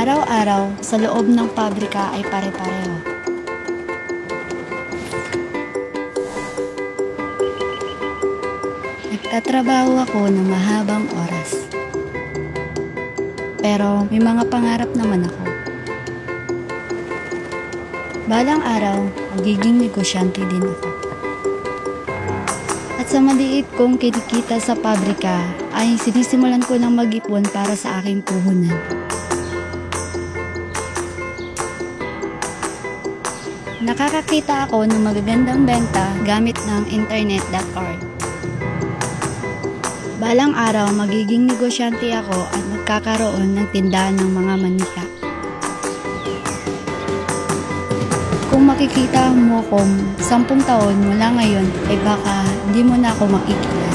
Araw-araw sa loob ng pabrika ay pare-pareho. Nagtatrabaho ako ng mahabang oras. Pero may mga pangarap naman ako. Balang araw, magiging negosyante din ako. At sa maliit kong kinikita sa pabrika ay sinisimulan ko ng mag-ipon para sa aking puhunan. Nakakakita ako ng magagandang benta gamit ng internet.org. Balang araw, magiging negosyante ako at magkakaroon ng tindahan ng mga manika. Kung makikita mo akong 10 taon mula ngayon, ay baka hindi mo na ako makikita.